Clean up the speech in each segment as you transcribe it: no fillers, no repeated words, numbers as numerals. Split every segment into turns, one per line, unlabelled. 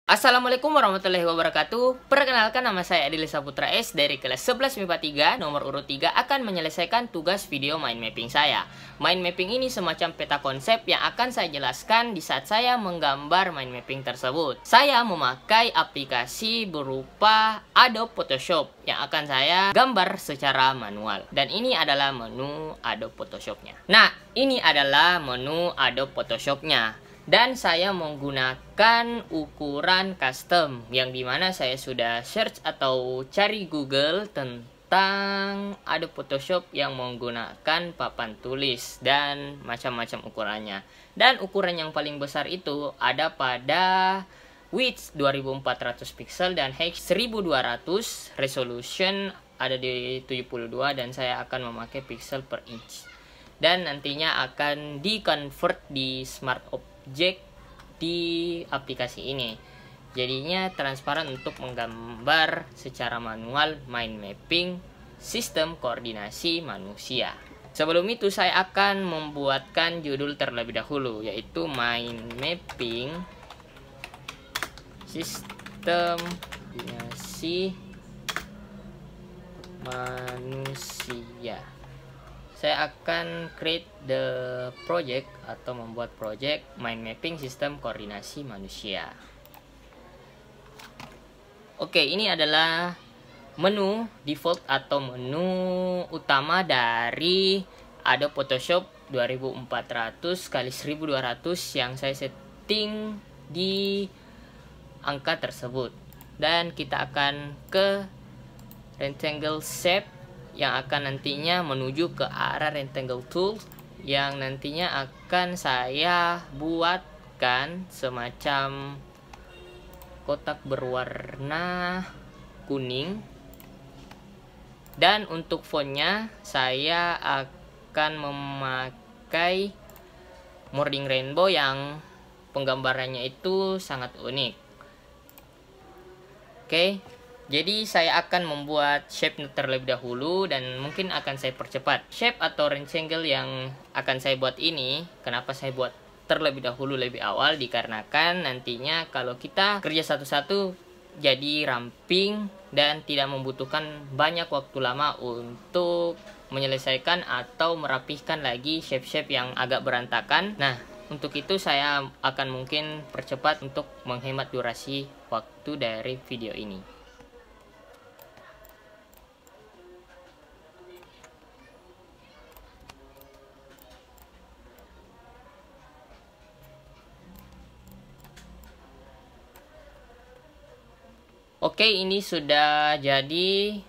Assalamualaikum warahmatullahi wabarakatuh. Perkenalkan, nama saya Adil Saputra S dari kelas 11 MIPA 3, nomor urut 3 akan menyelesaikan tugas video mind mapping saya. Mind mapping ini semacam peta konsep yang akan saya jelaskan di saat saya menggambar mind mapping tersebut. Saya memakai aplikasi berupa Adobe Photoshop yang akan saya gambar secara manual. Dan ini adalah menu Adobe Photoshopnya. Nah, ini adalah menu Adobe Photoshopnya. Dan saya menggunakan ukuran custom, yang dimana saya sudah search atau cari Google tentang Adobe Photoshop yang menggunakan papan tulis dan macam-macam ukurannya. Dan ukuran yang paling besar itu ada pada width 2400 pixel dan height 1200, resolution ada di 72, dan saya akan memakai pixel per inch. Dan nantinya akan di-convert di smart object di aplikasi ini. Jadinya transparan untuk menggambar secara manual mind mapping sistem koordinasi manusia. Sebelum itu saya akan membuatkan judul terlebih dahulu, yaitu mind mapping sistem koordinasi manusia. Saya akan create the project atau membuat project mind mapping sistem koordinasi manusia. Oke, ini adalah menu default atau menu utama dari Adobe Photoshop 2400 x 1200 yang saya setting di angka tersebut. Dan kita akan ke rectangle shape yang akan nantinya menuju ke arah rectangle tool, yang nantinya akan saya buatkan semacam kotak berwarna kuning. Dan untuk fontnya saya akan memakai Morning Rainbow yang penggambarannya itu sangat unik. Oke. Jadi saya akan membuat shape terlebih dahulu dan mungkin akan saya percepat. Shape atau rectangle yang akan saya buat ini, kenapa saya buat terlebih dahulu lebih awal? Dikarenakan nantinya kalau kita kerja satu-satu jadi ramping dan tidak membutuhkan banyak waktu lama untuk menyelesaikan atau merapihkan lagi shape-shape yang agak berantakan. Nah, untuk itu saya akan mungkin percepat untuk menghemat durasi waktu dari video ini. Oke, ini sudah jadi.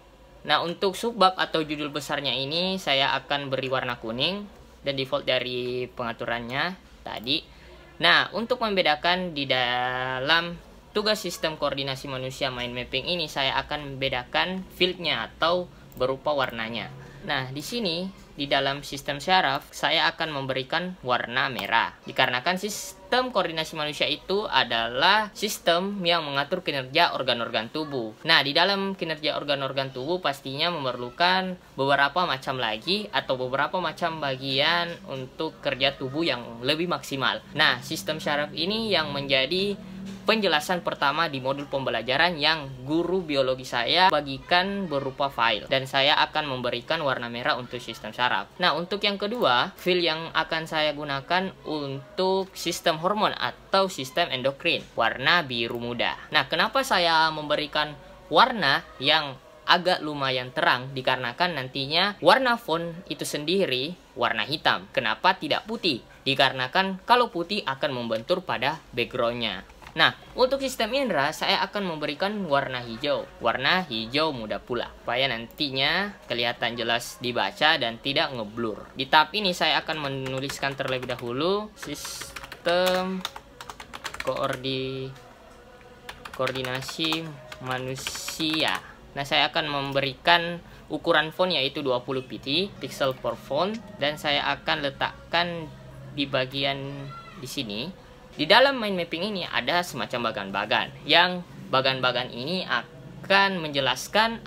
Nah, untuk subbab atau judul besarnya ini saya akan beri warna kuning dan default dari pengaturannya tadi. Nah, untuk membedakan di dalam tugas sistem koordinasi manusia mind mapping ini, saya akan membedakan fieldnya atau berupa warnanya. Nah, di sini di dalam sistem syaraf saya akan memberikan warna merah, dikarenakan sistem koordinasi manusia itu adalah sistem yang mengatur kinerja organ-organ tubuh. Nah, di dalam kinerja organ-organ tubuh pastinya memerlukan beberapa macam lagi atau beberapa macam bagian untuk kerja tubuh yang lebih maksimal. Nah, sistem syaraf ini yang menjadi penjelasan pertama di modul pembelajaran yang guru biologi saya bagikan berupa file, dan saya akan memberikan warna merah untuk sistem syaraf. Nah, untuk yang kedua, file yang akan saya gunakan untuk sistem hormon atau sistem endokrin, warna biru muda. Nah, kenapa saya memberikan warna yang agak lumayan terang? Dikarenakan nantinya warna font itu sendiri warna hitam. Kenapa tidak putih? Dikarenakan kalau putih akan membentur pada backgroundnya. Nah, untuk sistem indera saya akan memberikan warna hijau muda pula, supaya nantinya kelihatan jelas dibaca dan tidak ngeblur. Di tab ini saya akan menuliskan terlebih dahulu sistem koordinasi manusia. Nah, saya akan memberikan ukuran font yaitu 20 pixel per font, dan saya akan letakkan di bagian di sini. Di dalam mind mapping ini ada semacam bagan-bagan, yang bagan-bagan ini akan menjelaskan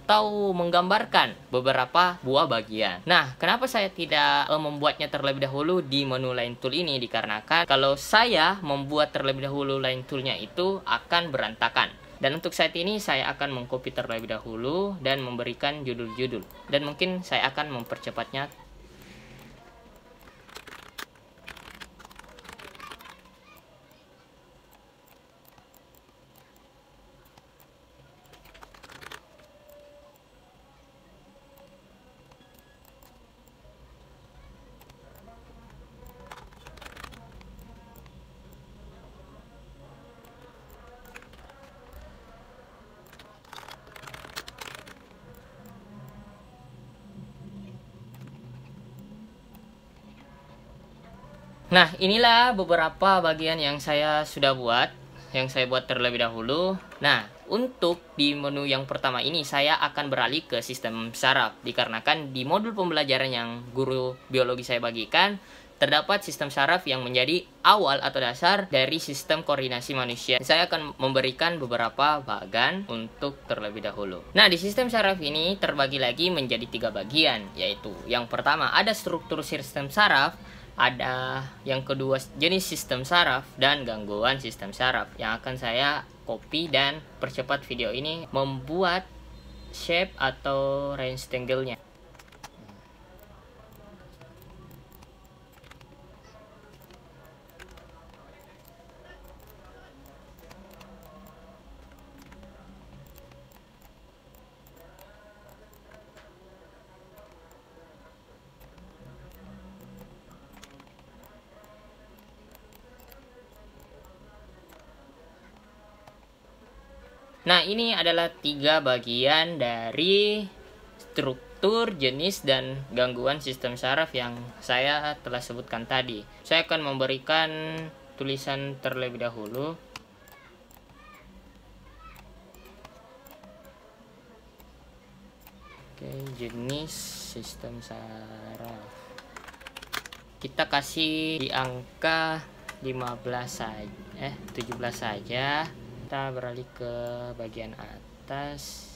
atau menggambarkan beberapa buah bagian. Nah, kenapa saya tidak membuatnya terlebih dahulu di menu line tool ini? Dikarenakan kalau saya membuat terlebih dahulu line toolnya itu akan berantakan. Dan untuk saat ini saya akan mengcopy terlebih dahulu dan memberikan judul-judul. Dan mungkin saya akan mempercepatnya. Nah, inilah beberapa bagian yang saya sudah buat, yang saya buat terlebih dahulu. Nah, untuk di menu yang pertama ini saya akan beralih ke sistem saraf, dikarenakan di modul pembelajaran yang guru biologi saya bagikan terdapat sistem saraf yang menjadi awal atau dasar dari sistem koordinasi manusia. Saya akan memberikan beberapa bagan untuk terlebih dahulu. Nah, di sistem saraf ini terbagi lagi menjadi 3 bagian, yaitu yang pertama ada struktur sistem saraf, ada yang kedua jenis sistem saraf, dan gangguan sistem saraf, yang akan saya copy dan percepat video ini membuat shape atau rectangle-nya. Nah, ini adalah 3 bagian dari struktur, jenis, dan gangguan sistem saraf yang saya telah sebutkan tadi. Saya akan memberikan tulisan terlebih dahulu. Oke, jenis sistem saraf. Kita kasih di angka 15 saja, 17 saja. Kita beralih ke bagian atas,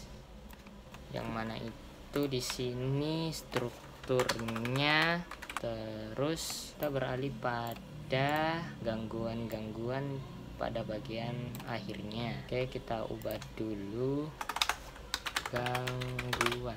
yang mana itu di sini strukturnya. Terus kita beralih pada gangguan-gangguan pada bagian akhirnya. Oke, kita ubah dulu gangguan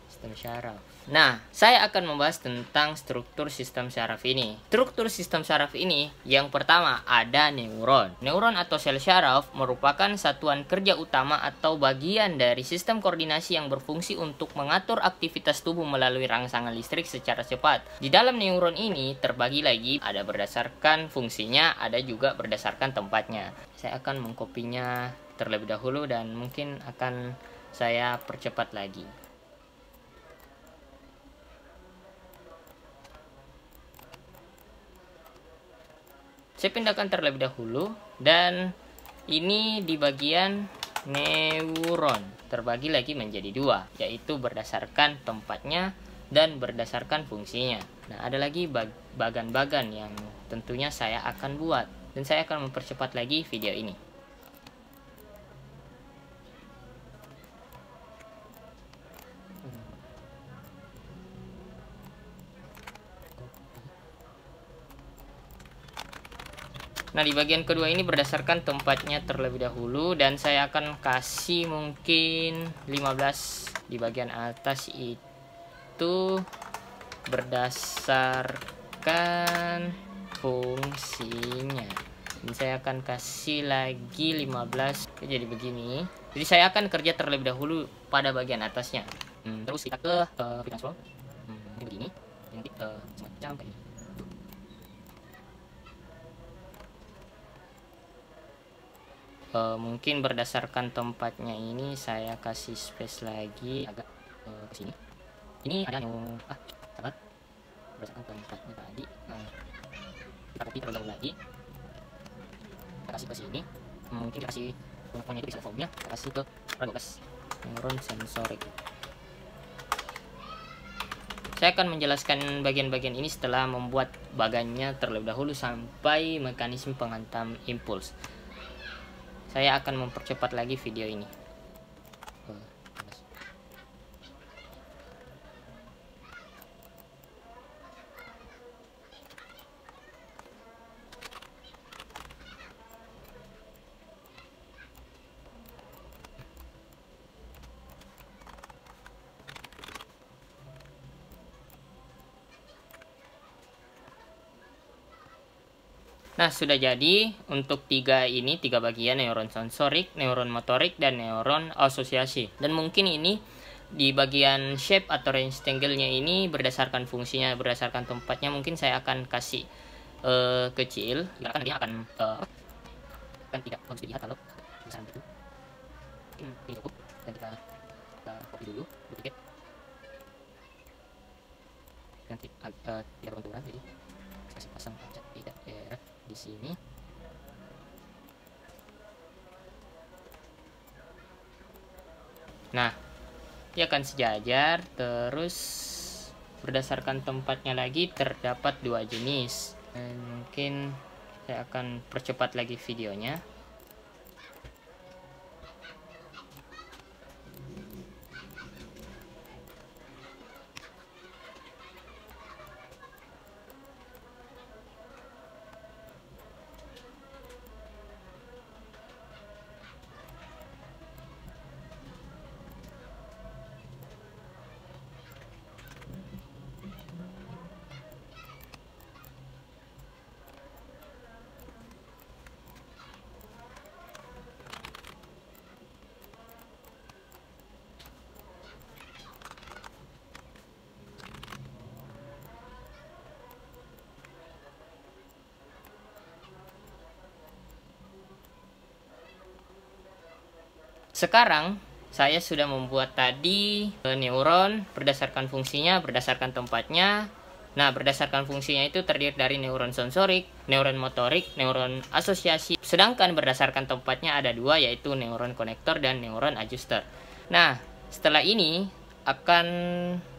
sistem saraf. Nah, saya akan membahas tentang struktur sistem saraf ini. Struktur sistem saraf ini, yang pertama ada neuron. Neuron atau sel saraf merupakan satuan kerja utama atau bagian dari sistem koordinasi yang berfungsi untuk mengatur aktivitas tubuh melalui rangsangan listrik secara cepat. Di dalam neuron ini terbagi lagi, ada berdasarkan fungsinya, ada juga berdasarkan tempatnya. Saya akan mengkopinya terlebih dahulu dan mungkin akan saya percepat lagi. Saya pindahkan terlebih dahulu, dan ini di bagian neuron terbagi lagi menjadi 2, yaitu berdasarkan tempatnya dan berdasarkan fungsinya. Nah, ada lagi bagan-bagan yang tentunya saya akan buat, dan saya akan mempercepat lagi video ini. Nah, di bagian kedua ini berdasarkan tempatnya terlebih dahulu, dan saya akan kasih mungkin 15 di bagian atas itu berdasarkan fungsinya. Dan saya akan kasih lagi 15. Jadi begini. Jadi saya akan kerja terlebih dahulu pada bagian atasnya. Terus kita ke frequency flow. Ini begini. Nanti semacam kayak ini. Mungkin berdasarkan tempatnya ini saya kasih space lagi agak ke sini. Ini ada yang sabar, berdasarkan tempatnya tadi. Kita copy terlebih dahulu lagi, kita kasih ke sini. Mungkin kita kasih pokoknya itu bisa formnya, kita kasih ke 12 neuron sensorik. Saya akan menjelaskan bagian-bagian ini setelah membuat bagannya terlebih dahulu sampai mekanisme penghantam impuls. Saya akan mempercepat lagi video ini. Nah, sudah jadi untuk tiga bagian, neuron sensorik, neuron motorik, dan neuron asosiasi. Dan mungkin ini di bagian shape atau rectangle-nya ini berdasarkan fungsinya, berdasarkan tempatnya, mungkin saya akan kasih kecil, karena dia akan tidak bagus dilihat kalau besar gitu. Ini cukup, dan kita copy dulu duplicate. Nanti tidak benturan, jadi kasih pasang cat di daerah di sini. Nah, dia akan sejajar. Terus berdasarkan tempatnya lagi terdapat dua jenis. Dan mungkin saya akan percepat lagi videonya. Sekarang saya sudah membuat tadi neuron berdasarkan fungsinya, berdasarkan tempatnya. Nah, berdasarkan fungsinya itu terdiri dari neuron sensorik, neuron motorik, neuron asosiasi. Sedangkan berdasarkan tempatnya ada dua, yaitu neuron konektor dan neuron adjuster. Nah, setelah ini akan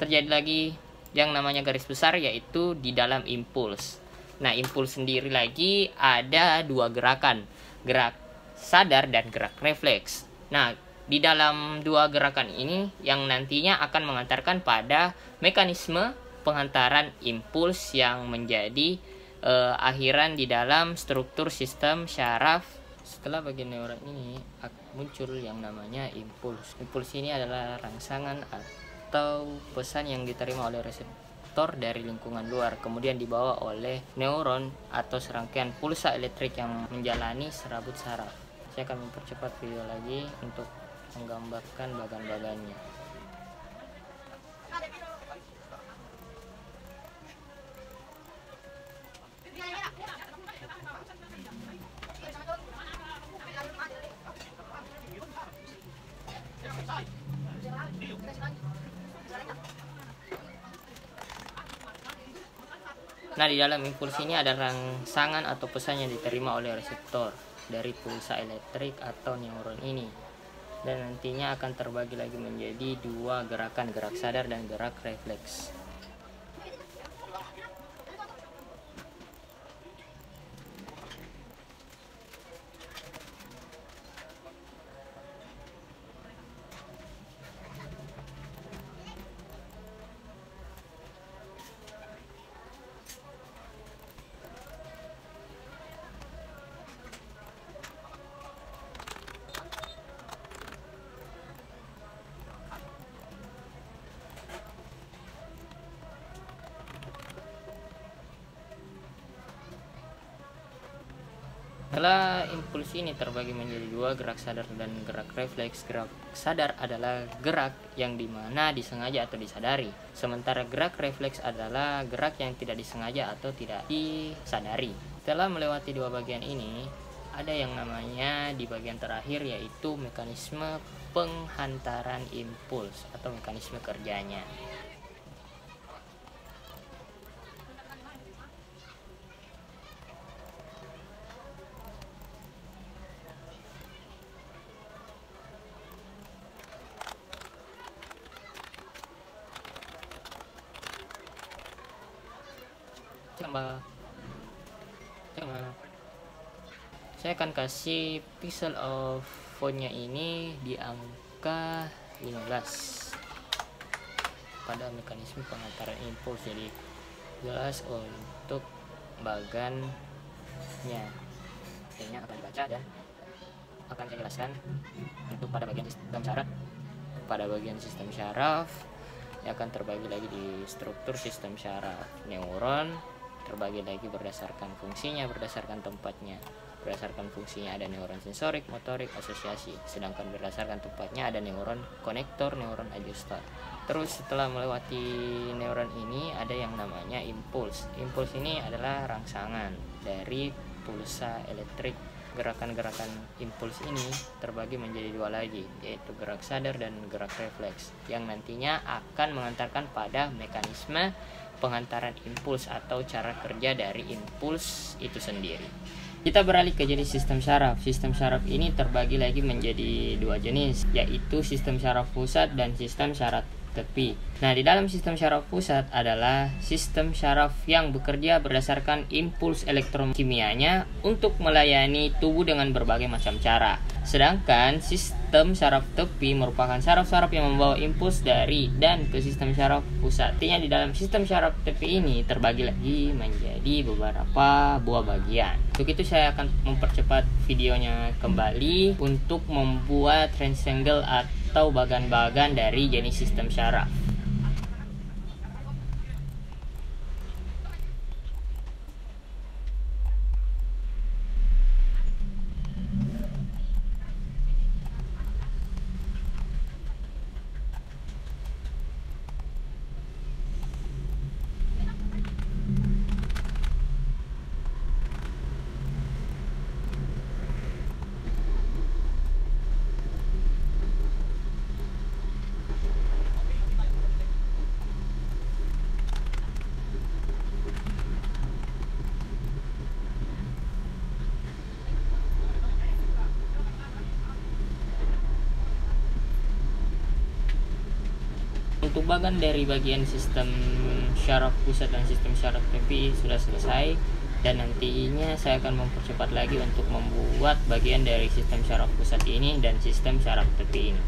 terjadi lagi yang namanya garis besar, yaitu di dalam impuls. Nah, impuls sendiri lagi ada dua gerakan, gerak sadar dan gerak refleks. Nah, di dalam dua gerakan ini yang nantinya akan mengantarkan pada mekanisme penghantaran impuls yang menjadi akhiran di dalam struktur sistem syaraf. Setelah bagian neuron ini muncul yang namanya impuls. Impuls ini adalah rangsangan atau pesan yang diterima oleh reseptor dari lingkungan luar, kemudian dibawa oleh neuron atau serangkaian pulsa elektrik yang menjalani serabut saraf. Saya akan mempercepat video lagi untuk menggambarkan bagan-bagannya. Nah, di dalam impuls ini ada rangsangan atau pesan yang diterima oleh reseptor dari pulsa elektrik atau neuron ini, dan nantinya akan terbagi lagi menjadi dua gerakan, gerak sadar dan gerak refleks. Setelah impuls ini terbagi menjadi dua, gerak sadar dan gerak refleks. Gerak sadar adalah gerak yang dimana disengaja atau disadari, sementara gerak refleks adalah gerak yang tidak disengaja atau tidak disadari. Setelah melewati dua bagian ini, ada yang namanya di bagian terakhir, yaitu mekanisme penghantaran impuls atau mekanisme kerjanya. Saya akan kasih pixel of fontnya ini di angka 15 pada mekanisme pengantaran impuls, jadi jelas untuk bagannya. Ini akan dibaca dan akan saya jelaskan untuk pada bagian sistem syaraf. Pada bagian sistem syaraf yang akan terbagi lagi di struktur sistem syaraf, neuron, terbagi lagi berdasarkan fungsinya, berdasarkan tempatnya. Berdasarkan fungsinya ada neuron sensorik, motorik, asosiasi. Sedangkan berdasarkan tempatnya ada neuron konektor, neuron adjuster. Terus setelah melewati neuron ini ada yang namanya impuls. Impuls ini adalah rangsangan dari pulsa elektrik. Gerakan-gerakan impuls ini terbagi menjadi dua lagi, yaitu gerak sadar dan gerak refleks, yang nantinya akan mengantarkan pada mekanisme pengantaran impuls atau cara kerja dari impuls itu sendiri. Kita beralih ke jenis sistem syaraf. Sistem syaraf ini terbagi lagi menjadi dua jenis, yaitu sistem syaraf pusat dan sistem syaraf tepi. Nah, di dalam sistem syaraf pusat adalah sistem syaraf yang bekerja berdasarkan impuls elektrokimianya untuk melayani tubuh dengan berbagai macam cara. Sedangkan sistem syaraf tepi merupakan syaraf-syaraf yang membawa impuls dari dan ke sistem syaraf pusat. Artinya di dalam sistem syaraf tepi ini terbagi lagi menjadi beberapa buah bagian. Untuk itu saya akan mempercepat videonya kembali untuk membuat rectangle atau bagan-bagan dari jenis sistem syaraf. Untuk bagan dari bagian sistem syaraf pusat dan sistem syaraf tepi sudah selesai, dan nantinya saya akan mempercepat lagi untuk membuat bagian dari sistem syaraf pusat ini dan sistem syaraf tepi ini.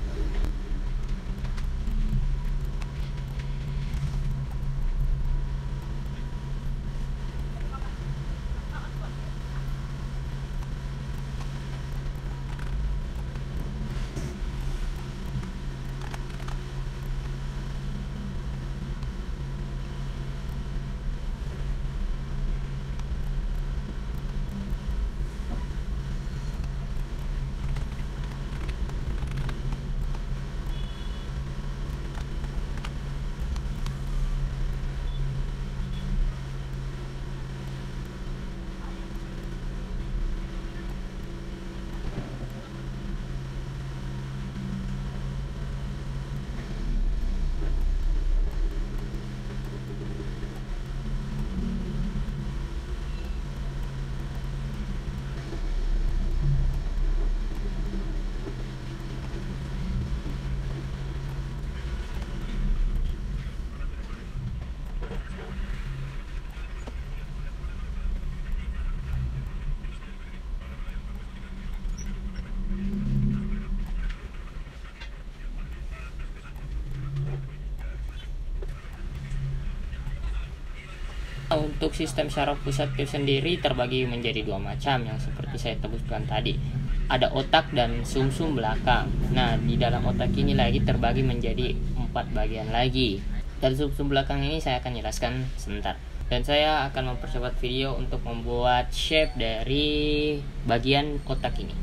Untuk sistem syaraf pusat itu sendiri terbagi menjadi dua macam yang seperti saya sebutkan tadi. Ada otak dan sumsum belakang. Nah, di dalam otak ini lagi terbagi menjadi 4 bagian lagi. Dan sumsum belakang ini saya akan jelaskan sebentar. Dan saya akan mempercepat video untuk membuat shape dari bagian otak ini.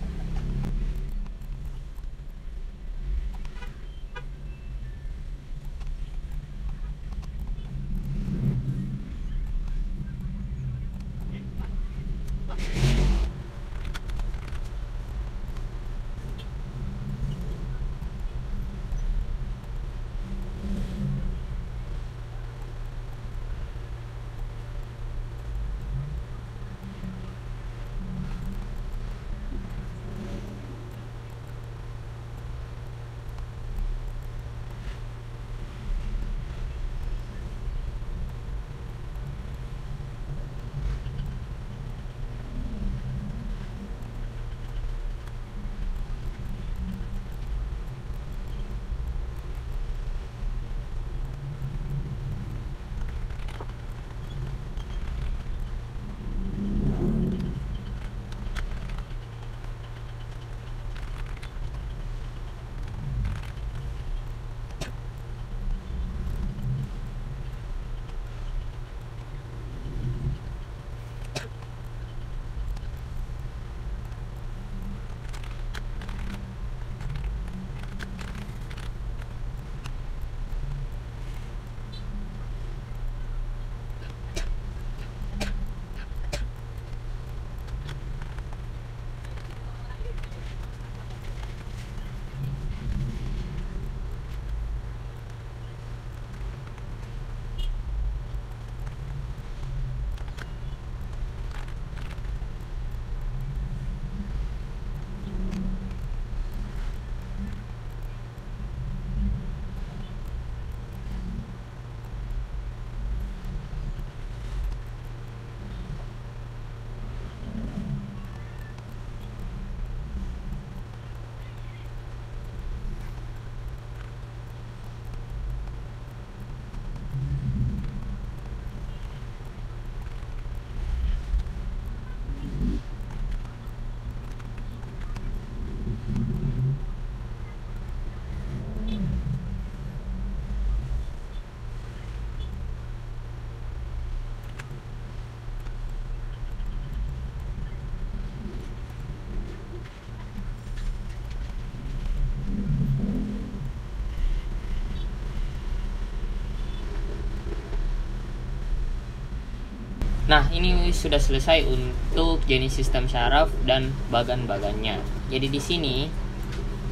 Nah, ini sudah selesai untuk jenis sistem syaraf dan bagan-bagannya. Jadi di sini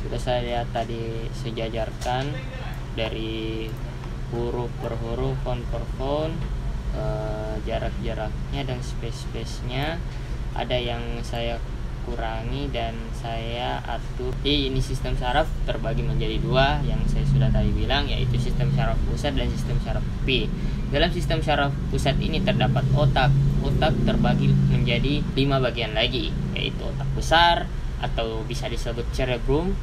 sudah saya tadi sejajarkan dari huruf per huruf, font per font, jarak-jaraknya dan space-space-nya. Ada yang saya kurangi dan saya atur. Ini sistem syaraf terbagi menjadi dua yang saya sudah tadi bilang, yaitu sistem syaraf pusat dan sistem syaraf tepi. Dalam sistem syaraf pusat ini terdapat otak. Otak terbagi menjadi 5 bagian lagi, yaitu otak besar atau bisa disebut cerebrum.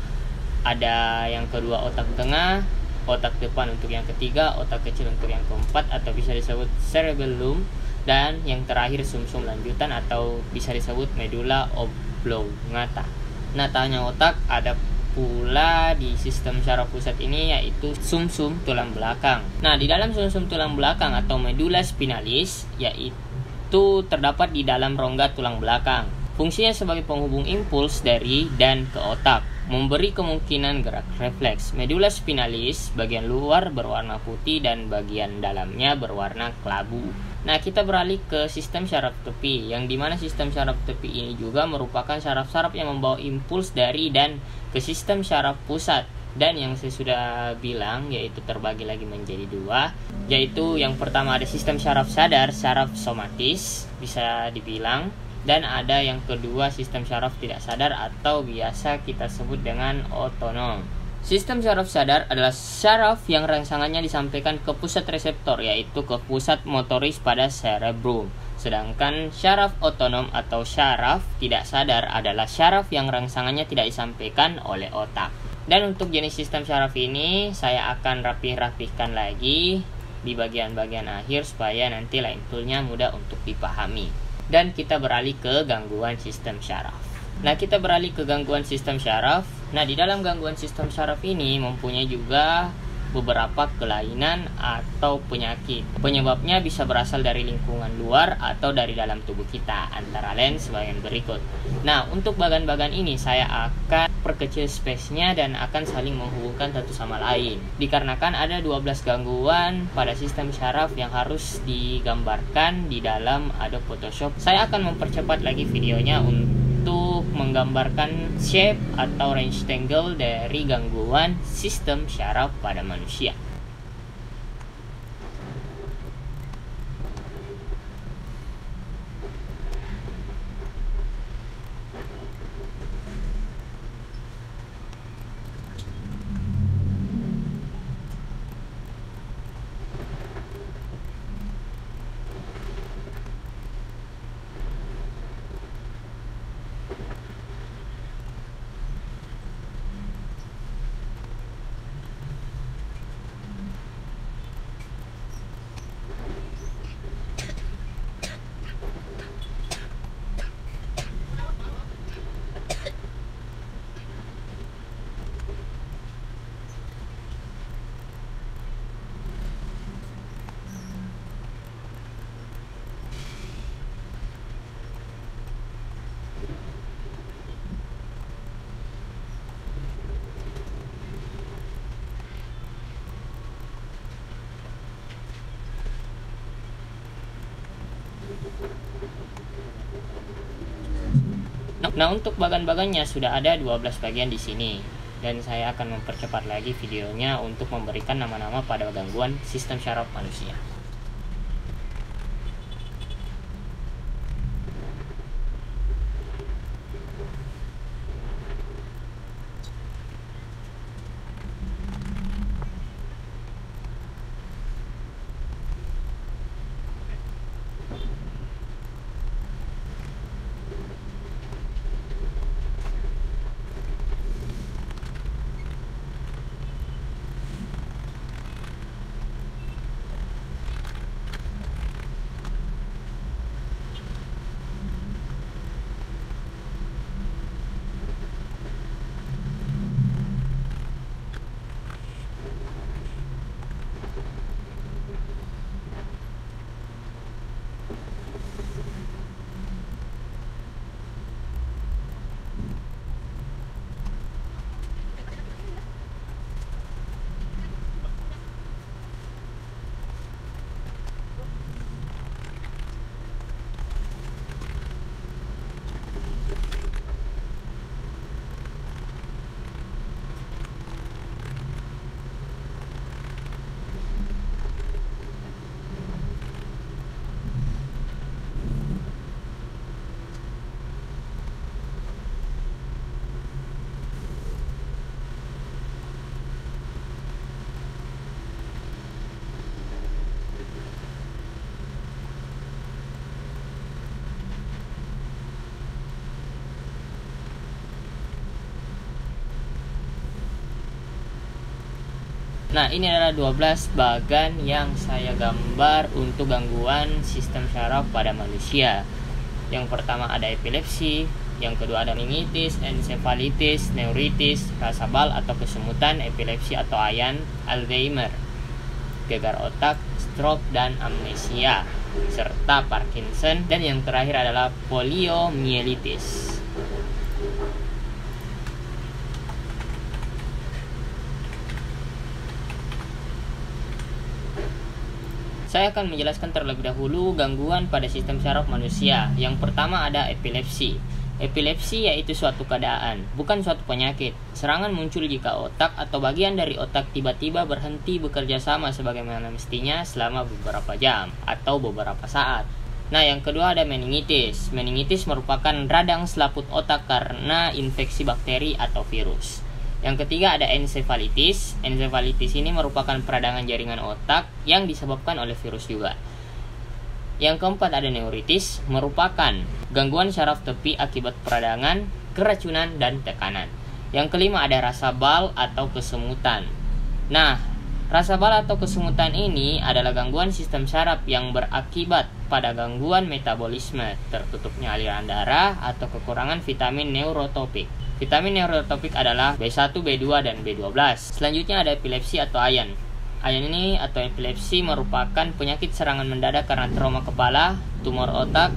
Ada yang kedua otak tengah, otak depan untuk yang ketiga, otak kecil untuk yang keempat atau bisa disebut cerebellum, dan yang terakhir sumsum lanjutan atau bisa disebut medulla oblongata. Nah, tanya otak ada pula di sistem syaraf pusat ini, yaitu sumsum tulang belakang. Nah, di dalam sumsum tulang belakang atau medulla spinalis, yaitu terdapat di dalam rongga tulang belakang. Fungsinya sebagai penghubung impuls dari dan ke otak, memberi kemungkinan gerak refleks. Medulla spinalis bagian luar berwarna putih dan bagian dalamnya berwarna kelabu. Nah, kita beralih ke sistem syaraf tepi, yang dimana sistem syaraf tepi ini juga merupakan syaraf-syaraf yang membawa impuls dari dan ke sistem syaraf pusat. Dan yang saya sudah bilang, yaitu terbagi lagi menjadi dua, yaitu yang pertama ada sistem syaraf sadar, syaraf somatis bisa dibilang, dan ada yang kedua sistem syaraf tidak sadar atau biasa kita sebut dengan otonom. Sistem syaraf sadar adalah syaraf yang rangsangannya disampaikan ke pusat reseptor, yaitu ke pusat motoris pada cerebrum. Sedangkan syaraf otonom atau syaraf tidak sadar adalah syaraf yang rangsangannya tidak disampaikan oleh otak. Dan untuk jenis sistem syaraf ini saya akan rapih-rapihkan lagi di bagian-bagian akhir supaya nanti lain toolnya mudah untuk dipahami. Dan kita beralih ke gangguan sistem syaraf. Nah, kita beralih ke gangguan sistem syaraf. Nah, di dalam gangguan sistem syaraf ini mempunyai juga beberapa kelainan atau penyakit. Penyebabnya bisa berasal dari lingkungan luar atau dari dalam tubuh kita, antara lain sebagian berikut. Nah, untuk bagan-bagan ini saya akan perkecil space-nya dan akan saling menghubungkan satu sama lain. Dikarenakan ada 12 gangguan pada sistem syaraf yang harus digambarkan di dalam Adobe Photoshop. Saya akan mempercepat lagi videonya untuk menggambarkan shape atau range angle dari gangguan sistem syaraf pada manusia. Nah, untuk bagan-bagannya sudah ada 12 bagian di sini. Dan saya akan mempercepat lagi videonya untuk memberikan nama-nama pada gangguan sistem syaraf manusia. Nah, ini adalah 12 bagan yang saya gambar untuk gangguan sistem syaraf pada manusia. Yang pertama ada epilepsi, yang kedua ada meningitis, encephalitis, neuritis, rasa bal atau kesemutan, epilepsi atau ayan, Alzheimer, gegar otak, stroke dan amnesia, serta Parkinson, dan yang terakhir adalah poliomyelitis. Saya akan menjelaskan terlebih dahulu gangguan pada sistem syaraf manusia. Yang pertama ada epilepsi. Epilepsi yaitu suatu keadaan, bukan suatu penyakit. Serangan muncul jika otak atau bagian dari otak tiba-tiba berhenti bekerja sama sebagaimana mestinya selama beberapa jam atau beberapa saat. Nah, yang kedua ada meningitis. Meningitis merupakan radang selaput otak karena infeksi bakteri atau virus. Yang ketiga ada encephalitis. Encephalitis ini merupakan peradangan jaringan otak yang disebabkan oleh virus juga. Yang keempat ada neuritis, merupakan gangguan syaraf tepi akibat peradangan, keracunan, dan tekanan. Yang kelima ada rasa bal atau kesemutan. Nah, rasa bal atau kesemutan ini adalah gangguan sistem syaraf yang berakibat pada gangguan metabolisme, tertutupnya aliran darah, atau kekurangan vitamin neurotropik. Vitamin neurotropik adalah B1, B2, dan B12. Selanjutnya ada epilepsi atau ayan. Ayan ini atau epilepsi merupakan penyakit serangan mendadak karena trauma kepala, tumor otak,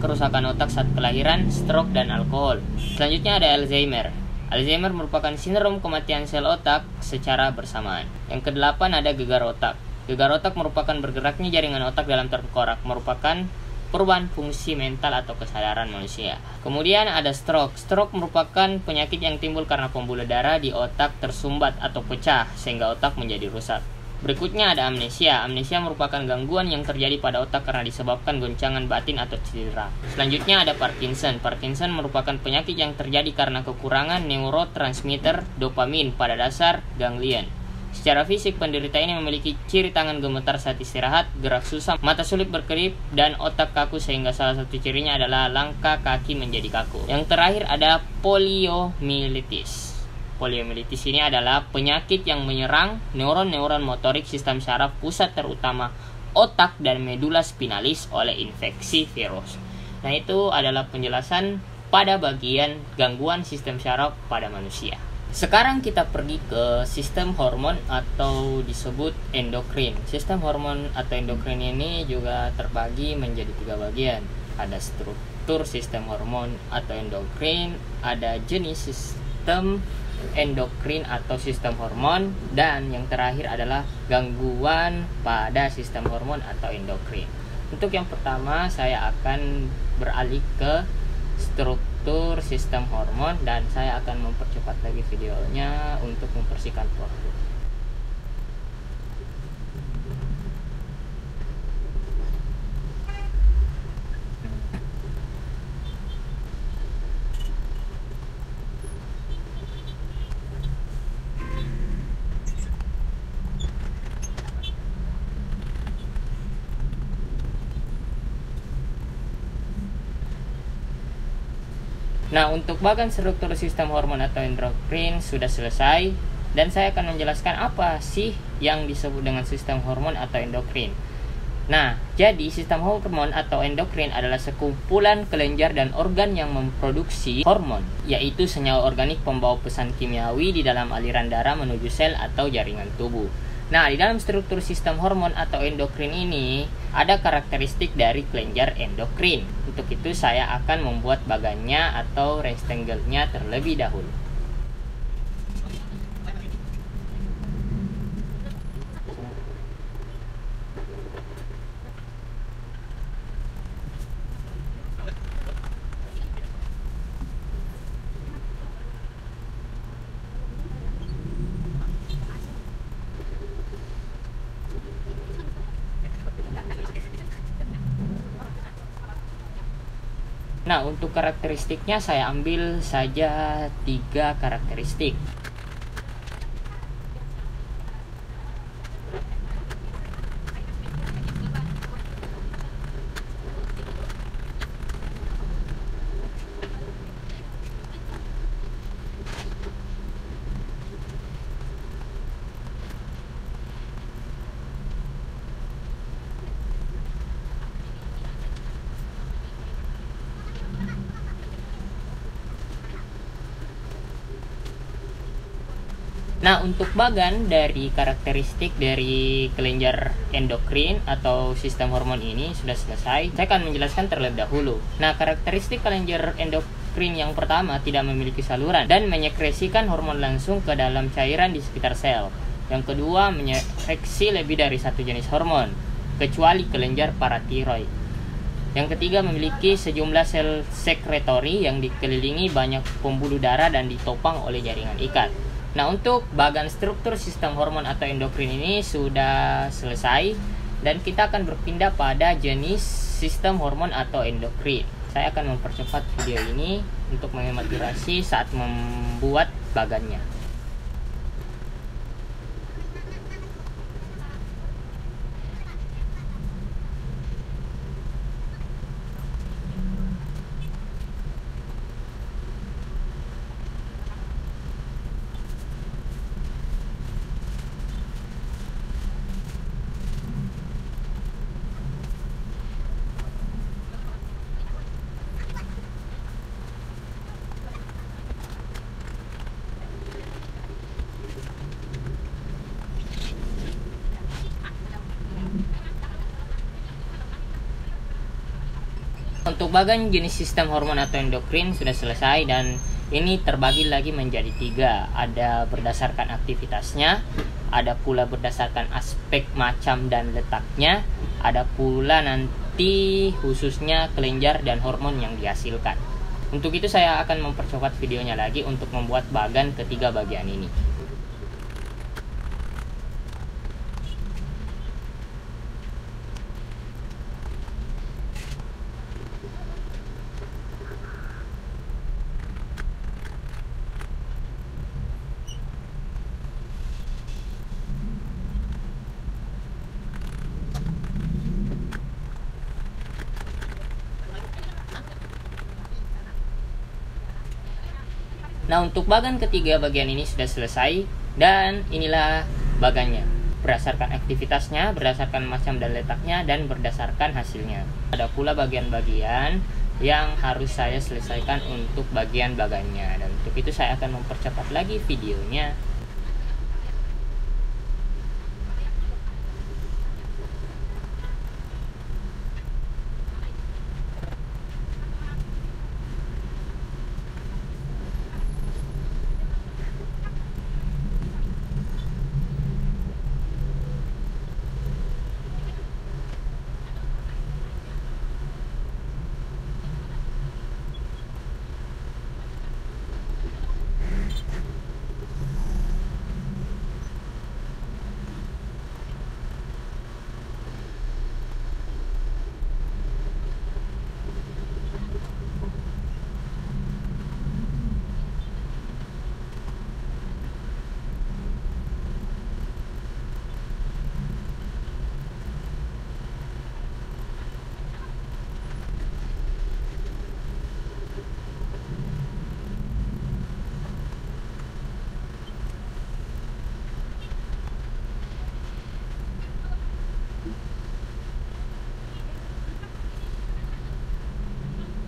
kerusakan otak saat kelahiran, stroke, dan alkohol. Selanjutnya ada Alzheimer. Alzheimer merupakan sindrom kematian sel otak secara bersamaan. Yang kedelapan ada gegar otak. Gegar otak merupakan bergeraknya jaringan otak dalam tengkorak, merupakan perubahan fungsi mental atau kesadaran manusia. Kemudian ada stroke. Stroke merupakan penyakit yang timbul karena pembuluh darah di otak tersumbat atau pecah sehingga otak menjadi rusak. Berikutnya ada amnesia. Amnesia merupakan gangguan yang terjadi pada otak karena disebabkan goncangan batin atau cedera. Selanjutnya ada Parkinson. Parkinson merupakan penyakit yang terjadi karena kekurangan neurotransmitter dopamin pada dasar ganglion. Secara fisik, penderita ini memiliki ciri tangan gemetar saat istirahat, gerak susah, mata sulit berkedip, dan otak kaku sehingga salah satu cirinya adalah langkah kaki menjadi kaku. Yang terakhir ada poliomyelitis. Poliomyelitis ini adalah penyakit yang menyerang neuron-neuron motorik sistem syaraf pusat terutama otak dan medula spinalis oleh infeksi virus. Nah, itu adalah penjelasan pada bagian gangguan sistem syaraf pada manusia. Sekarang kita pergi ke sistem hormon atau disebut endokrin. Sistem hormon atau endokrin ini juga terbagi menjadi 3 bagian. Ada struktur sistem hormon atau endokrin, ada jenis sistem endokrin atau sistem hormon, dan yang terakhir adalah gangguan pada sistem hormon atau endokrin. Untuk yang pertama saya akan beralih ke struktur sistem hormon dan saya akan mempercepat lagi videonya untuk mempersingkat waktu. Nah, untuk bagian struktur sistem hormon atau endokrin sudah selesai, dan saya akan menjelaskan apa sih yang disebut dengan sistem hormon atau endokrin. Nah, jadi sistem hormon atau endokrin adalah sekumpulan kelenjar dan organ yang memproduksi hormon, yaitu senyawa organik pembawa pesan kimiawi di dalam aliran darah menuju sel atau jaringan tubuh. Nah, di dalam struktur sistem hormon atau endokrin ini ada karakteristik dari kelenjar endokrin. Untuk itu saya akan membuat bagannya atau rectangle-nya terlebih dahulu. Nah, untuk karakteristiknya saya ambil saja 3 karakteristik. Nah, untuk bagan dari karakteristik dari kelenjar endokrin atau sistem hormon ini sudah selesai. Saya akan menjelaskan terlebih dahulu. Nah, karakteristik kelenjar endokrin yang pertama tidak memiliki saluran dan menyekresikan hormon langsung ke dalam cairan di sekitar sel. Yang kedua, menyekresi lebih dari satu jenis hormon, kecuali kelenjar paratiroid. Yang ketiga, memiliki sejumlah sel sekretori yang dikelilingi banyak pembuluh darah dan ditopang oleh jaringan ikat. Nah, untuk bagan struktur sistem hormon atau endokrin ini sudah selesai dan kita akan berpindah pada jenis sistem hormon atau endokrin. Saya akan mempercepat video ini untuk menghemat durasi saat membuat bagannya. Untuk bagan jenis sistem hormon atau endokrin sudah selesai dan ini terbagi lagi menjadi 3. Ada berdasarkan aktivitasnya, ada pula berdasarkan aspek macam dan letaknya, ada pula nanti khususnya kelenjar dan hormon yang dihasilkan. Untuk itu saya akan mempercepat videonya lagi untuk membuat bagan ketiga bagian ini. Nah, untuk bagan ketiga bagian ini sudah selesai dan inilah bagannya. Berdasarkan aktivitasnya, berdasarkan macam dan letaknya, dan berdasarkan hasilnya. Ada pula bagian-bagian yang harus saya selesaikan untuk bagian bagannya. Dan untuk itu saya akan mempercepat lagi videonya.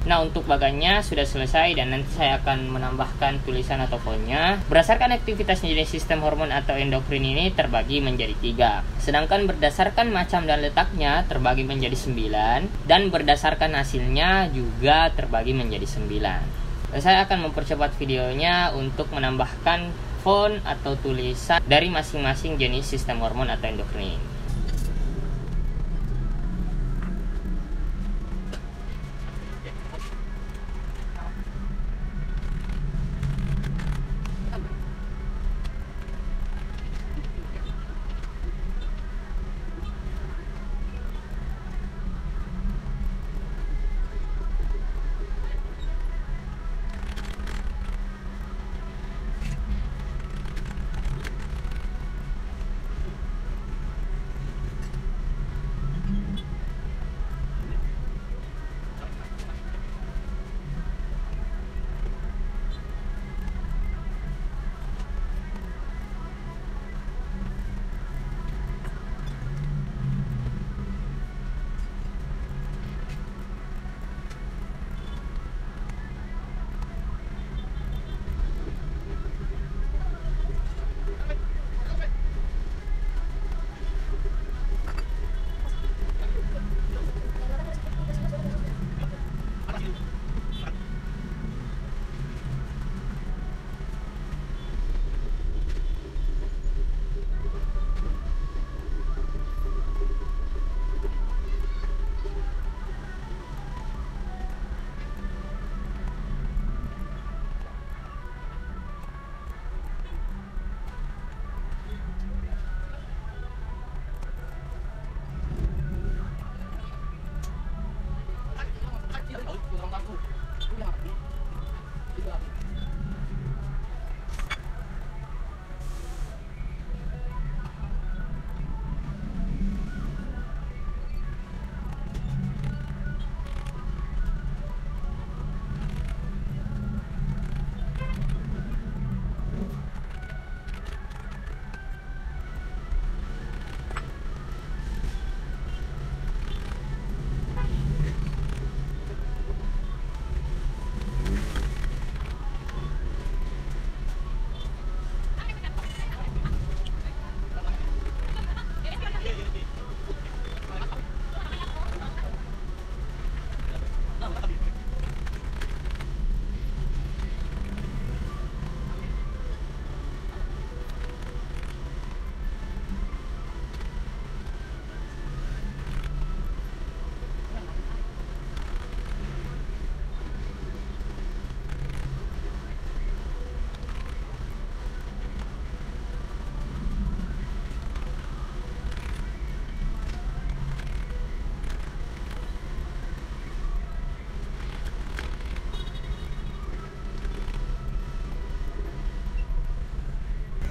Nah, untuk bagannya sudah selesai dan nanti saya akan menambahkan tulisan atau fontnya. Berdasarkan aktivitas jenis sistem hormon atau endokrin ini terbagi menjadi 3. Sedangkan berdasarkan macam dan letaknya terbagi menjadi 9. Dan berdasarkan hasilnya juga terbagi menjadi 9. Dan saya akan mempercepat videonya untuk menambahkan font atau tulisan dari masing-masing jenis sistem hormon atau endokrin.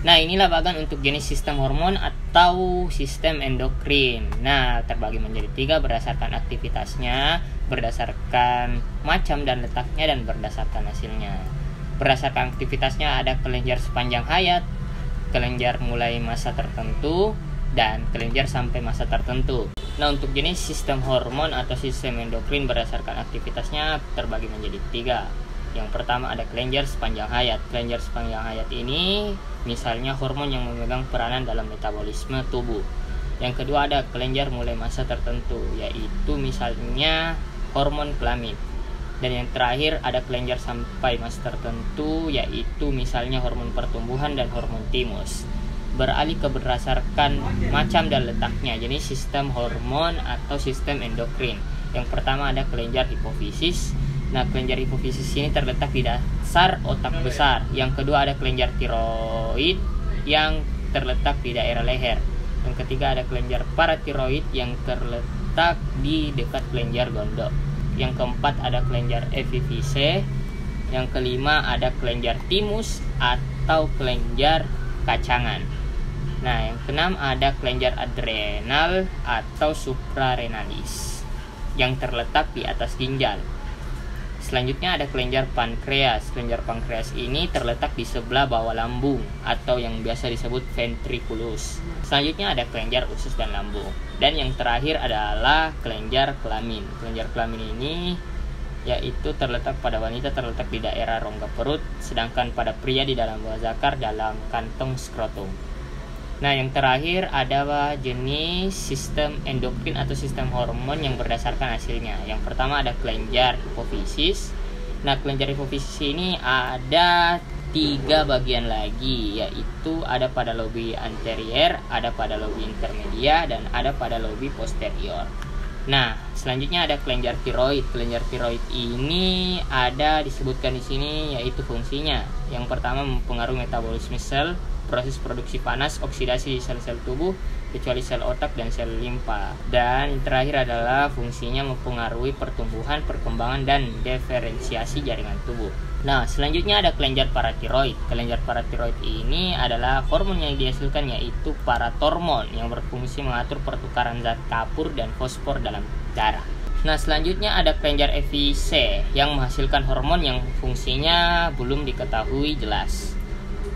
Nah, inilah bagan untuk jenis sistem hormon atau sistem endokrin. Nah, terbagi menjadi 3 berdasarkan aktivitasnya, berdasarkan macam dan letaknya, dan berdasarkan hasilnya. Berdasarkan aktivitasnya ada kelenjar sepanjang hayat, kelenjar mulai masa tertentu, dan kelenjar sampai masa tertentu. Nah, untuk jenis sistem hormon atau sistem endokrin berdasarkan aktivitasnya terbagi menjadi 3. Yang pertama ada kelenjar sepanjang hayat. Kelenjar sepanjang hayat ini misalnya hormon yang memegang peranan dalam metabolisme tubuh. Yang kedua ada kelenjar mulai masa tertentu, yaitu misalnya hormon kelamin. Dan yang terakhir ada kelenjar sampai masa tertentu, yaitu misalnya hormon pertumbuhan dan hormon timus. Beralih ke berdasarkan macam dan letaknya, jenis sistem hormon atau sistem endokrin. Yang pertama ada kelenjar hipofisis. Nah, kelenjar hipofisis ini terletak di dasar otak besar. Yang kedua ada kelenjar tiroid yang terletak di daerah leher. Yang ketiga ada kelenjar paratiroid yang terletak di dekat kelenjar gondok. Yang keempat ada kelenjar epifise. Yang kelima ada kelenjar timus atau kelenjar kacangan. Nah, yang keenam ada kelenjar adrenal atau suprarenalis yang terletak di atas ginjal. Selanjutnya ada kelenjar pankreas. Kelenjar pankreas ini terletak di sebelah bawah lambung atau yang biasa disebut ventriculus. Selanjutnya ada kelenjar usus dan lambung. Dan yang terakhir adalah kelenjar kelamin. Kelenjar kelamin ini yaitu terletak pada wanita terletak di daerah rongga perut, sedangkan pada pria di dalam bawah zakar dalam kantong skrotum. Nah, yang terakhir ada jenis sistem endokrin atau sistem hormon yang berdasarkan hasilnya. Yang pertama ada kelenjar hipofisis. Nah, kelenjar hipofisis ini ada 3 bagian lagi, yaitu ada pada lobi anterior, ada pada lobi intermedia, dan ada pada lobi posterior. Nah, selanjutnya ada kelenjar tiroid. Kelenjar tiroid ini ada disebutkan di sini yaitu fungsinya. Yang pertama mempengaruhi metabolisme sel, proses produksi panas, oksidasi di sel-sel tubuh, kecuali sel otak dan sel limfa. Dan yang terakhir adalah fungsinya mempengaruhi pertumbuhan, perkembangan, dan diferensiasi jaringan tubuh. Nah, selanjutnya ada kelenjar paratiroid. Kelenjar paratiroid ini adalah hormon yang dihasilkan yaitu paratormon yang berfungsi mengatur pertukaran zat kapur dan fosfor dalam darah. Nah, selanjutnya ada kelenjar epifise yang menghasilkan hormon yang fungsinya belum diketahui jelas.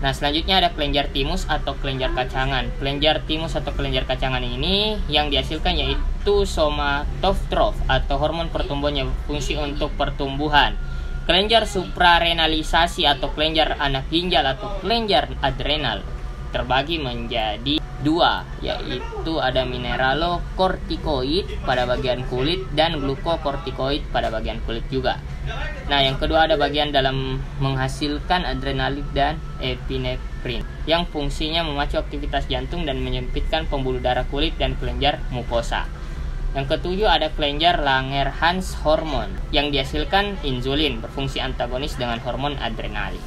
Nah, selanjutnya ada kelenjar timus atau kelenjar kacangan. Kelenjar timus atau kelenjar kacangan ini yang dihasilkan yaitu somatotroph atau hormon pertumbuhan yang berfungsi untuk pertumbuhan. Kelenjar suprarenalisasi atau kelenjar anak ginjal atau kelenjar adrenal terbagi menjadi 2, yaitu ada mineralokortikoid pada bagian kulit dan glukokortikoid pada bagian kulit juga. Nah, yang kedua ada bagian dalam menghasilkan adrenalin dan epinefrin yang fungsinya memacu aktivitas jantung dan menyempitkan pembuluh darah kulit dan kelenjar mukosa. Yang ketujuh ada kelenjar Langerhans hormon yang dihasilkan insulin, berfungsi antagonis dengan hormon adrenalin.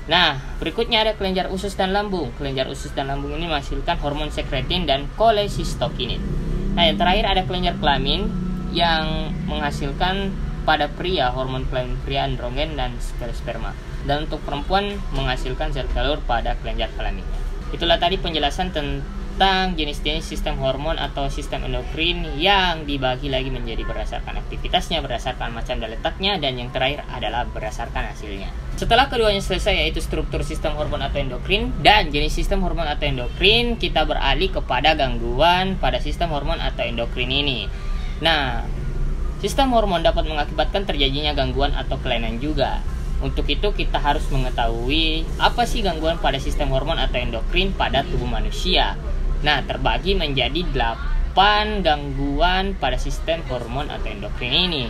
Nah, berikutnya ada kelenjar usus dan lambung. Kelenjar usus dan lambung ini menghasilkan hormon sekretin dan kolesistokinin. Nah, yang terakhir ada kelenjar kelamin yang menghasilkan pada pria hormon kelamin pria androgen dan sperma. Dan untuk perempuan menghasilkan sel telur pada kelenjar kelaminnya. Itulah tadi penjelasan tentang jenis-jenis sistem hormon atau sistem endokrin yang dibagi lagi menjadi berdasarkan aktivitasnya, berdasarkan macam dan letaknya, dan yang terakhir adalah berdasarkan hasilnya. Setelah keduanya selesai yaitu struktur sistem hormon atau endokrin dan jenis sistem hormon atau endokrin, kita beralih kepada gangguan pada sistem hormon atau endokrin ini. Nah, sistem hormon dapat mengakibatkan terjadinya gangguan atau kelainan juga. Untuk itu kita harus mengetahui apa sih gangguan pada sistem hormon atau endokrin pada tubuh manusia. Nah, terbagi menjadi 8 gangguan pada sistem hormon atau endokrin ini.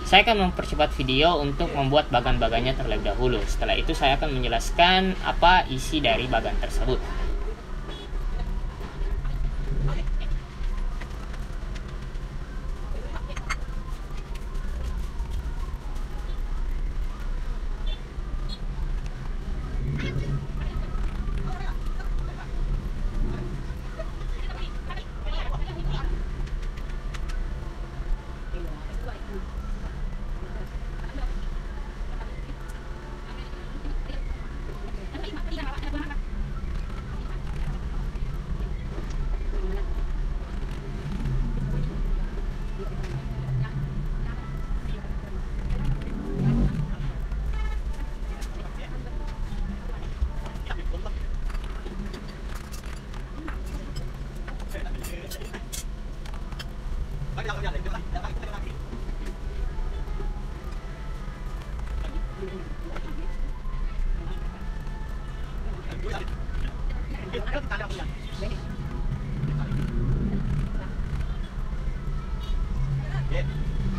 Saya akan mempercepat video untuk membuat bagan-bagannya terlebih dahulu. Setelah itu saya akan menjelaskan apa isi dari bagan tersebut.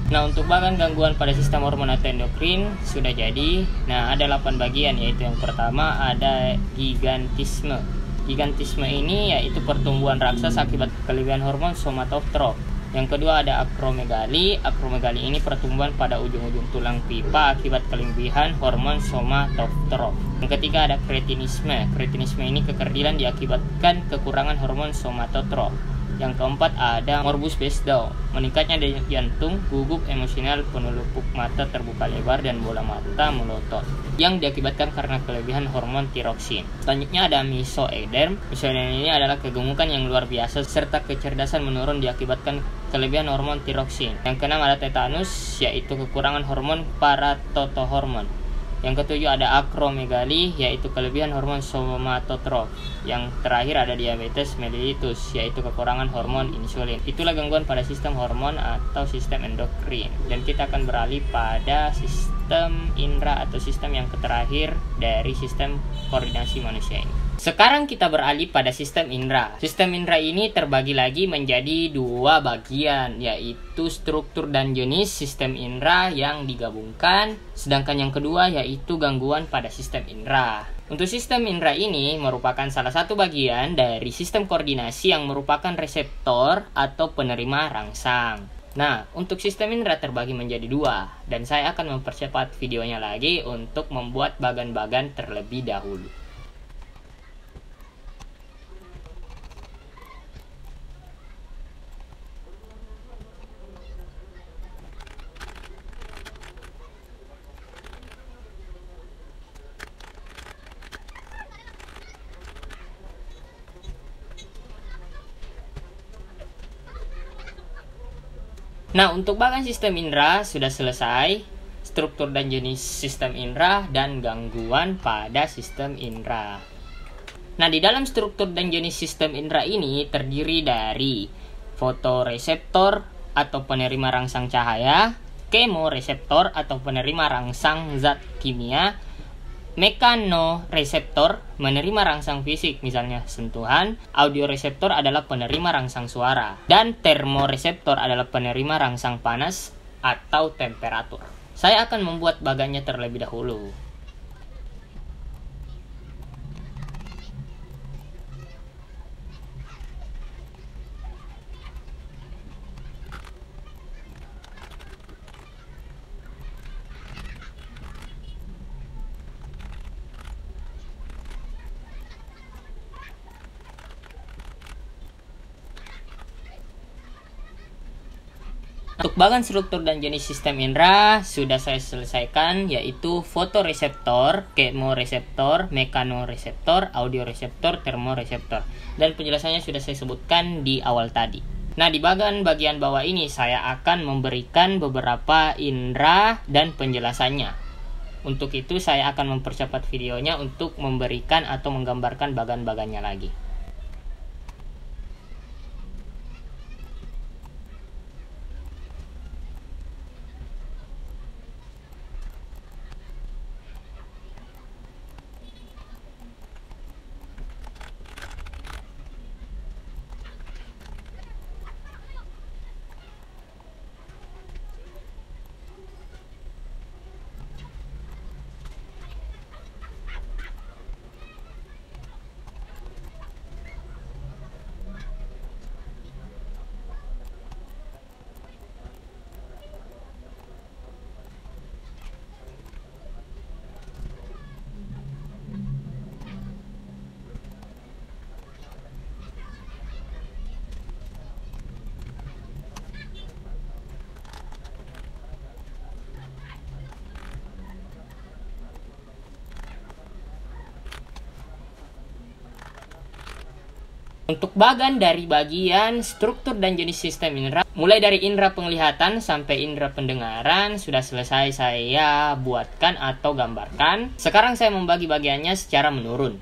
Nah, untuk bagan gangguan pada sistem hormon atau endokrin sudah jadi. Nah, ada 8 bagian, yaitu yang pertama ada gigantisme. Gigantisme ini yaitu pertumbuhan raksasa akibat kelebihan hormon somatotrop. Yang kedua ada akromegali. Akromegali ini pertumbuhan pada ujung-ujung tulang pipa akibat kelebihan hormon somatotrop. Yang ketiga ada kretinisme. Kretinisme ini kekerdilan diakibatkan kekurangan hormon somatotrop. Yang keempat ada morbus Besdow, meningkatnya denyut jantung, gugup emosional, penelupuk mata terbuka lebar dan bola mata melotot yang diakibatkan karena kelebihan hormon tiroksin. Selanjutnya ada misoederm. Misoederm ini adalah kegemukan yang luar biasa serta kecerdasan menurun diakibatkan kelebihan hormon tiroksin. Yang keenam ada tetanus, yaitu kekurangan hormon paratotohormon. Yang ketujuh ada akromegali, yaitu kelebihan hormon somatotrop. Yang terakhir ada diabetes mellitus, yaitu kekurangan hormon insulin. Itulah gangguan pada sistem hormon atau sistem endokrin. Dan kita akan beralih pada sistem indera atau sistem yang terakhir dari sistem koordinasi manusia ini. Sekarang kita beralih pada sistem indera. Sistem indera ini terbagi lagi menjadi 2 bagian, yaitu struktur dan jenis sistem indera yang digabungkan. Sedangkan yang kedua yaitu gangguan pada sistem indera. Untuk sistem indera ini merupakan salah satu bagian dari sistem koordinasi yang merupakan reseptor atau penerima rangsang. Nah, untuk sistem indera terbagi menjadi 2, dan saya akan mempercepat videonya lagi untuk membuat bagan-bagan terlebih dahulu. Nah, untuk bagian sistem indera sudah selesai, struktur dan jenis sistem indera dan gangguan pada sistem indera. Nah, di dalam struktur dan jenis sistem indera ini terdiri dari fotoreseptor atau penerima rangsang cahaya, kemoreseptor atau penerima rangsang zat kimia, mekanoreseptor menerima rangsang fisik, misalnya sentuhan, audioreseptor adalah penerima rangsang suara, dan termoreseptor adalah penerima rangsang panas atau temperatur. Saya akan membuat bagannya terlebih dahulu. Untuk bagian struktur dan jenis sistem indera sudah saya selesaikan, yaitu fotoreseptor, kemoreseptor, mekanoreseptor, audioreseptor, termoreseptor. Dan penjelasannya sudah saya sebutkan di awal tadi. Nah, di bagian bawah ini saya akan memberikan beberapa indera dan penjelasannya. Untuk itu saya akan mempercepat videonya untuk memberikan atau menggambarkan bagan-bagannya lagi. Untuk bagan dari bagian struktur dan jenis sistem indera, mulai dari indera penglihatan sampai indera pendengaran sudah selesai saya buatkan atau gambarkan. Sekarang saya membagi bagiannya secara menurun.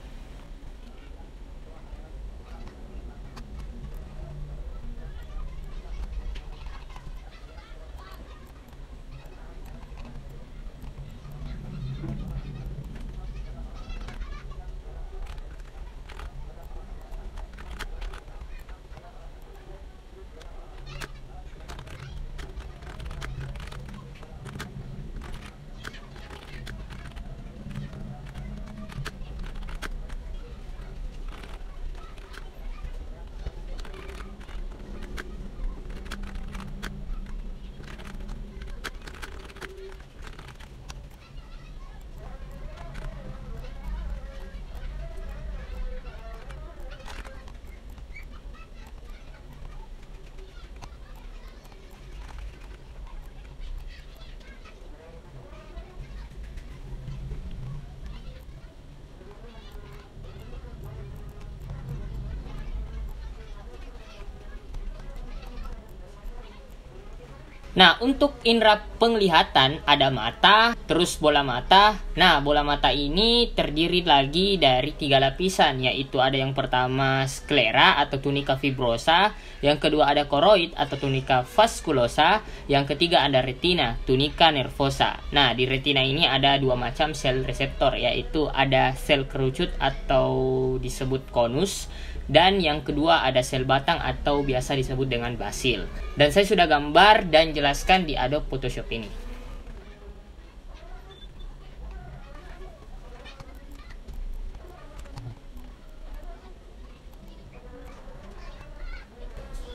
Nah, untuk indera penglihatan ada mata, terus bola mata. Nah, bola mata ini terdiri lagi dari 3 lapisan, yaitu ada yang pertama sklera atau tunica fibrosa, yang kedua ada koroid atau tunica vasculosa, yang ketiga ada retina, tunica nervosa. Nah, di retina ini ada 2 macam sel reseptor, yaitu ada sel kerucut atau disebut konus, dan yang kedua ada sel batang atau biasa disebut dengan basil. Dan saya sudah gambar dan jelaskan di Adobe Photoshop ini.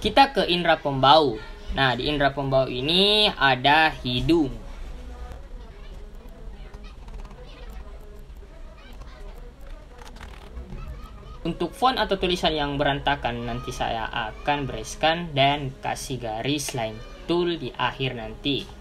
Kita ke indera pembau. Nah, di indera pembau ini ada hidung. Untuk font atau tulisan yang berantakan nanti saya akan bereskan dan kasih garis line tool di akhir nanti.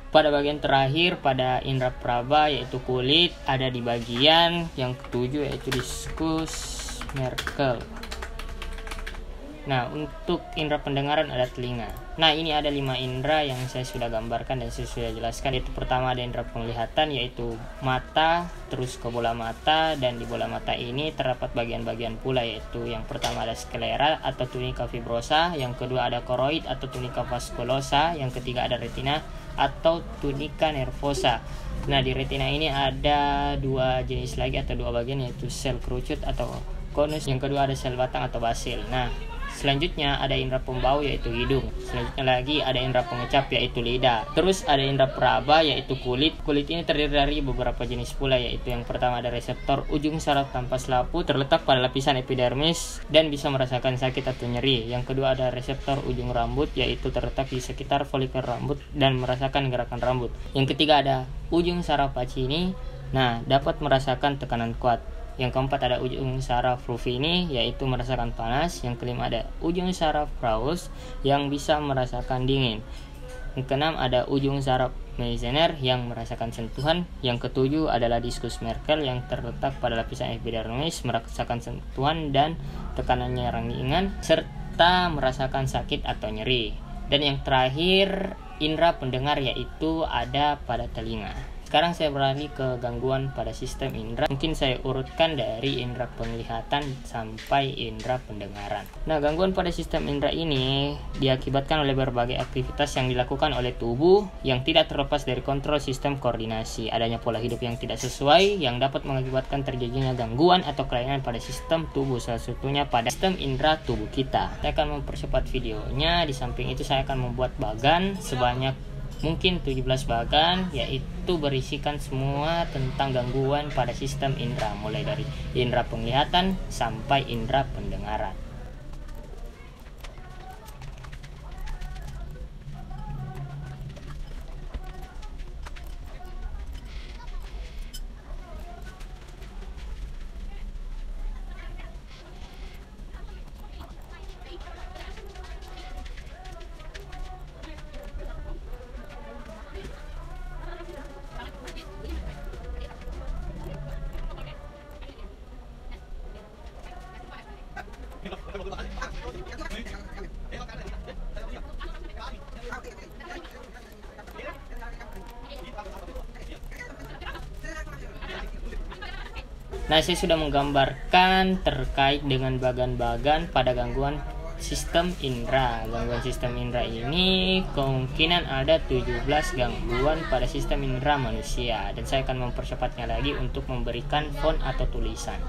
Pada bagian terakhir pada indera praba yaitu kulit ada di bagian yang ketujuh yaitu diskus Merkel. Nah, untuk indera pendengaran ada telinga. Nah, ini ada 5 indera yang saya sudah gambarkan dan saya sudah jelaskan. Itu pertama ada indera penglihatan yaitu mata, terus ke bola mata, dan di bola mata ini terdapat bagian-bagian pula, yaitu yang pertama ada sklera atau tunica fibrosa, yang kedua ada koroid atau tunica vasculosa, yang ketiga ada retina atau tunica nervosa. Nah, di retina ini ada 2 jenis lagi atau 2 bagian, yaitu sel kerucut atau konus, yang kedua ada sel batang atau basil. Nah, selanjutnya ada indera pembau yaitu hidung. Selanjutnya lagi ada indera pengecap yaitu lidah. Terus ada indera peraba yaitu kulit. Kulit ini terdiri dari beberapa jenis pula, yaitu yang pertama ada reseptor ujung saraf tanpa selapu terletak pada lapisan epidermis dan bisa merasakan sakit atau nyeri. Yang kedua ada reseptor ujung rambut yaitu terletak di sekitar folikel rambut dan merasakan gerakan rambut. Yang ketiga ada ujung saraf pacini. Nah, dapat merasakan tekanan kuat. Yang keempat ada ujung saraf Ruffini yaitu merasakan panas. Yang kelima ada ujung saraf Krauss yang bisa merasakan dingin. Yang keenam ada ujung saraf Meissner yang merasakan sentuhan. Yang ketujuh adalah diskus Merkel yang terletak pada lapisan epidermis merasakan sentuhan dan tekanannya yang ringan serta merasakan sakit atau nyeri. Dan yang terakhir indera pendengar yaitu ada pada telinga. Sekarang saya beralih ke gangguan pada sistem indera. Mungkin saya urutkan dari indera penglihatan sampai indera pendengaran. Nah, gangguan pada sistem indera ini diakibatkan oleh berbagai aktivitas yang dilakukan oleh tubuh yang tidak terlepas dari kontrol sistem koordinasi. Adanya pola hidup yang tidak sesuai yang dapat mengakibatkan terjadinya gangguan atau kelainan pada sistem tubuh, salah satunya pada sistem indera tubuh kita. Saya akan mempercepat videonya. Di samping itu saya akan membuat bagan sebanyak mungkin 17 bagan, yaitu berisikan semua tentang gangguan pada sistem indera, mulai dari indera penglihatan sampai indera pendengaran. Nah, saya sudah menggambarkan terkait dengan bagan-bagan pada gangguan sistem indera. Gangguan sistem indera ini kemungkinan ada 17 gangguan pada sistem indera manusia, dan saya akan mempercepatnya lagi untuk memberikan font atau tulisan.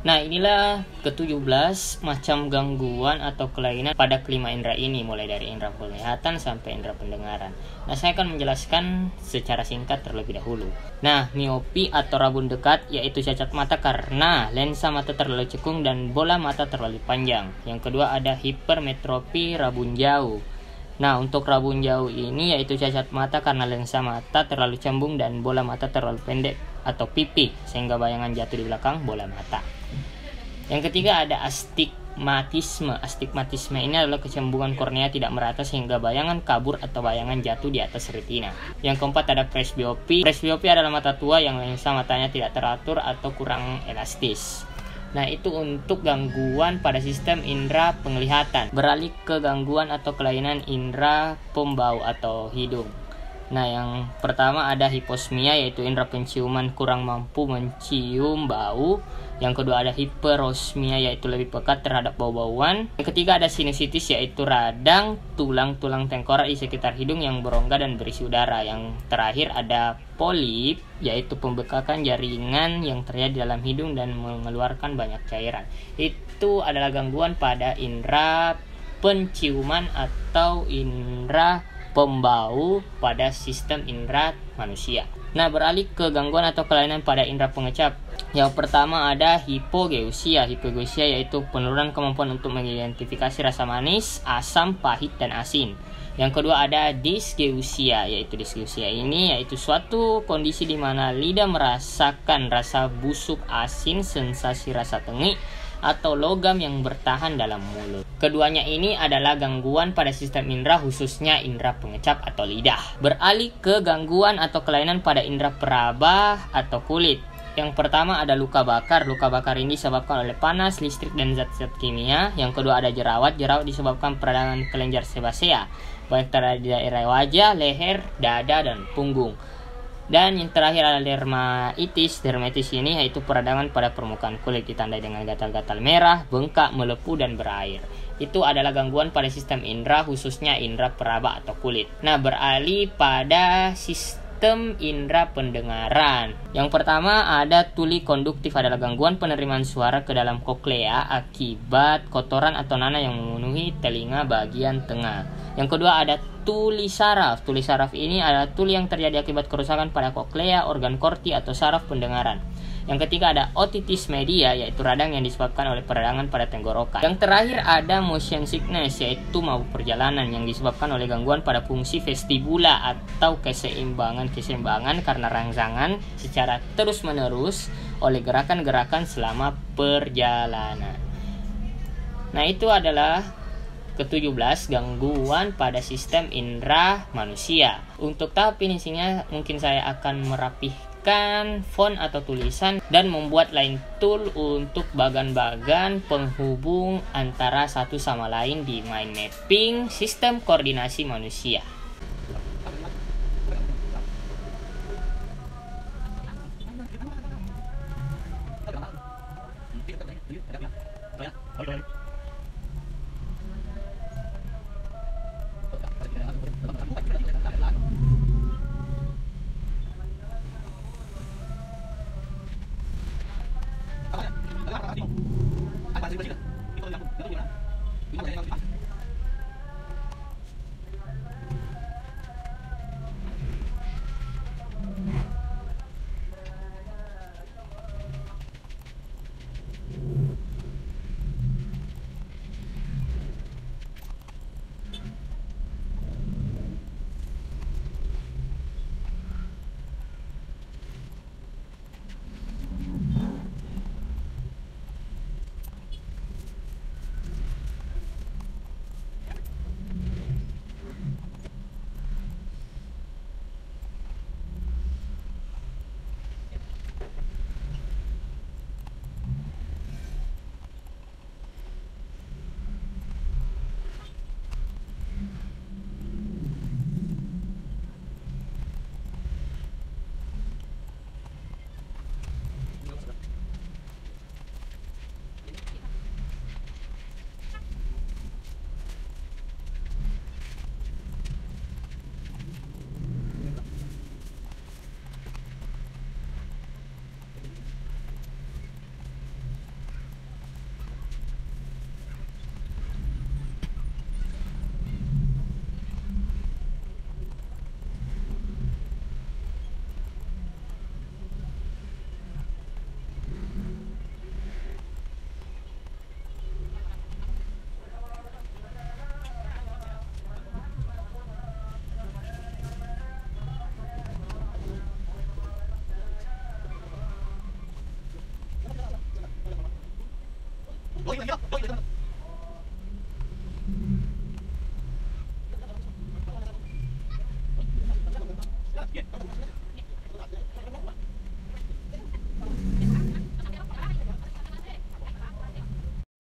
Nah, inilah ke-17 macam gangguan atau kelainan pada kelima indera ini, mulai dari indera penglihatan sampai indera pendengaran. Nah, saya akan menjelaskan secara singkat terlebih dahulu. Nah, miopi atau rabun dekat yaitu cacat mata karena lensa mata terlalu cekung dan bola mata terlalu panjang. Yang kedua ada hipermetropi rabun jauh. Nah, untuk rabun jauh ini yaitu cacat mata karena lensa mata terlalu cembung dan bola mata terlalu pendek atau pipih sehingga bayangan jatuh di belakang bola mata. Yang ketiga ada astigmatisme. Astigmatisme ini adalah kecembungan kornea tidak merata sehingga bayangan kabur atau bayangan jatuh di atas retina. Yang keempat ada presbiopi. Presbiopi adalah mata tua yang lensa matanya tidak teratur atau kurang elastis. Nah, itu untuk gangguan pada sistem indera penglihatan. Beralih ke gangguan atau kelainan indera pembau atau hidung. Nah, yang pertama ada hiposmia yaitu indera penciuman kurang mampu mencium bau. Yang kedua ada hiperosmia yaitu lebih pekat terhadap bau-bauan. Yang ketiga ada sinusitis yaitu radang tulang-tulang tengkorak di sekitar hidung yang berongga dan berisi udara. Yang terakhir ada polip yaitu pembekakan jaringan yang terjadi dalam hidung dan mengeluarkan banyak cairan. Itu adalah gangguan pada indera penciuman atau indera pembau pada sistem indera manusia. Nah, beralih ke gangguan atau kelainan pada indera pengecap. Yang pertama ada hipogeusia. Hipogeusia yaitu penurunan kemampuan untuk mengidentifikasi rasa manis, asam, pahit, dan asin. Yang kedua ada dysgeusia, yaitu dysgeusia ini yaitu suatu kondisi di mana lidah merasakan rasa busuk, asin, sensasi rasa tengik, atau logam yang bertahan dalam mulut. Keduanya ini adalah gangguan pada sistem indera khususnya indera pengecap atau lidah. Beralih ke gangguan atau kelainan pada indera peraba atau kulit. Yang pertama ada luka bakar. Luka bakar ini disebabkan oleh panas, listrik, dan zat-zat kimia. Yang kedua ada jerawat. Jerawat disebabkan peradangan kelenjar sebasea, baik terjadi di daerah wajah, leher, dada, dan punggung. Dan yang terakhir adalah dermatitis. Dermatitis ini yaitu peradangan pada permukaan kulit ditandai dengan gatal-gatal merah, bengkak, melepuh, dan berair. Itu adalah gangguan pada sistem indera khususnya indera peraba atau kulit. Nah, beralih pada sistem indera pendengaran. Yang pertama ada tuli konduktif, adalah gangguan penerimaan suara ke dalam koklea akibat kotoran atau nanah yang memenuhi telinga bagian tengah. Yang kedua ada tuli saraf. Tuli saraf ini adalah tuli yang terjadi akibat kerusakan pada koklea, organ korti, atau saraf pendengaran. Yang ketiga ada otitis media, yaitu radang yang disebabkan oleh peradangan pada tenggorokan. Yang terakhir ada motion sickness, yaitu mabuk perjalanan yang disebabkan oleh gangguan pada fungsi vestibula atau keseimbangan karena rangsangan secara terus-menerus oleh gerakan-gerakan selama perjalanan. Nah, itu adalah ke-17 gangguan pada sistem indera manusia. Untuk tahap finishingnya mungkin saya akan merapihkan font atau tulisan dan membuat line tool untuk bagan-bagan penghubung antara satu sama lain di mind mapping sistem koordinasi manusia.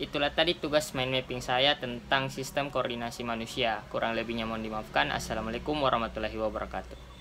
Itulah tadi tugas mind mapping saya tentang sistem koordinasi manusia. Kurang lebihnya mohon dimaafkan. Assalamualaikum warahmatullahi wabarakatuh.